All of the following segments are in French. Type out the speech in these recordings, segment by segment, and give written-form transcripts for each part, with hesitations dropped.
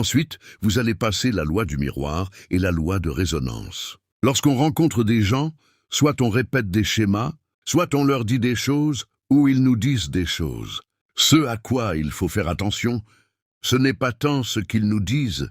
Ensuite, vous allez passer la loi du miroir et la loi de résonance. Lorsqu'on rencontre des gens, soit on répète des schémas, soit on leur dit des choses, ou ils nous disent des choses. Ce à quoi il faut faire attention, ce n'est pas tant ce qu'ils nous disent,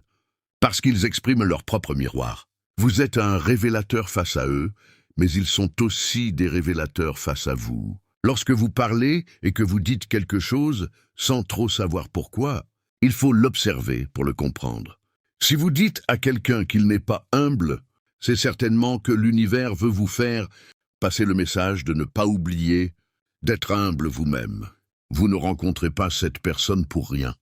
parce qu'ils expriment leur propre miroir. Vous êtes un révélateur face à eux, mais ils sont aussi des révélateurs face à vous. Lorsque vous parlez et que vous dites quelque chose, sans trop savoir pourquoi, il faut l'observer pour le comprendre. Si vous dites à quelqu'un qu'il n'est pas humble, c'est certainement que l'univers veut vous faire passer le message de ne pas oublier d'être humble vous-même. Vous ne rencontrez pas cette personne pour rien.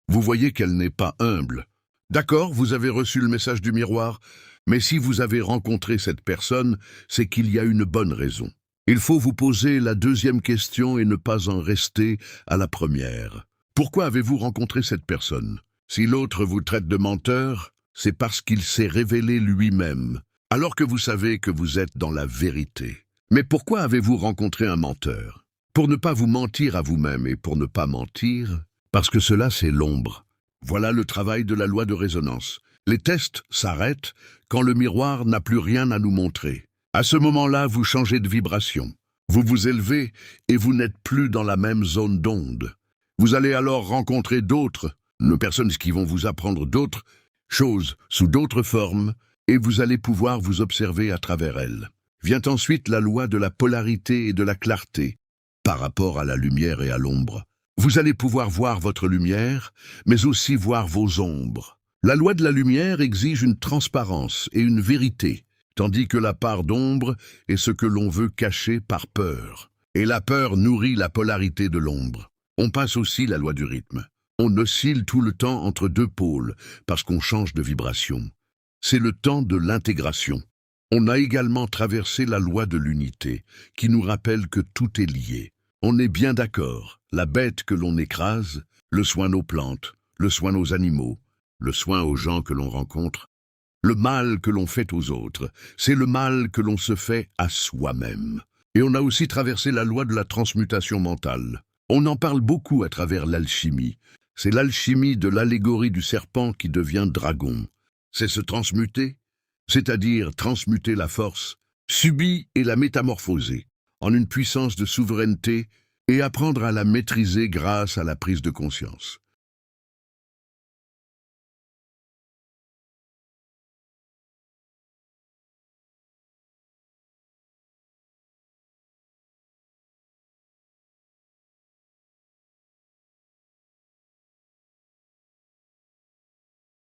Vous voyez qu'elle n'est pas humble. D'accord, vous avez reçu le message du miroir, mais si vous avez rencontré cette personne, c'est qu'il y a une bonne raison. Il faut vous poser la deuxième question et ne pas en rester à la première. Pourquoi avez-vous rencontré cette personne? Si l'autre vous traite de menteur, c'est parce qu'il s'est révélé lui-même, alors que vous savez que vous êtes dans la vérité. Mais pourquoi avez-vous rencontré un menteur? Pour ne pas vous mentir à vous-même et pour ne pas mentir, parce que cela c'est l'ombre. Voilà le travail de la loi de résonance. Les tests s'arrêtent quand le miroir n'a plus rien à nous montrer. À ce moment-là, vous changez de vibration. Vous vous élevez et vous n'êtes plus dans la même zone d'onde. Vous allez alors rencontrer d'autres personnes qui vont vous apprendre d'autres choses sous d'autres formes et vous allez pouvoir vous observer à travers elles. Vient ensuite la loi de la polarité et de la clarté par rapport à la lumière et à l'ombre. Vous allez pouvoir voir votre lumière, mais aussi voir vos ombres. La loi de la lumière exige une transparence et une vérité, tandis que la part d'ombre est ce que l'on veut cacher par peur. Et la peur nourrit la polarité de l'ombre. On passe aussi la loi du rythme. On oscille tout le temps entre deux pôles, parce qu'on change de vibration. C'est le temps de l'intégration. On a également traversé la loi de l'unité, qui nous rappelle que tout est lié. On est bien d'accord, la bête que l'on écrase, le soin nos plantes, le soin nos animaux, le soin aux gens que l'on rencontre, le mal que l'on fait aux autres, c'est le mal que l'on se fait à soi-même. Et on a aussi traversé la loi de la transmutation mentale. On en parle beaucoup à travers l'alchimie. C'est l'alchimie de l'allégorie du serpent qui devient dragon. C'est se transmuter, c'est-à-dire transmuter la force, subie et la métamorphoser en une puissance de souveraineté et apprendre à la maîtriser grâce à la prise de conscience.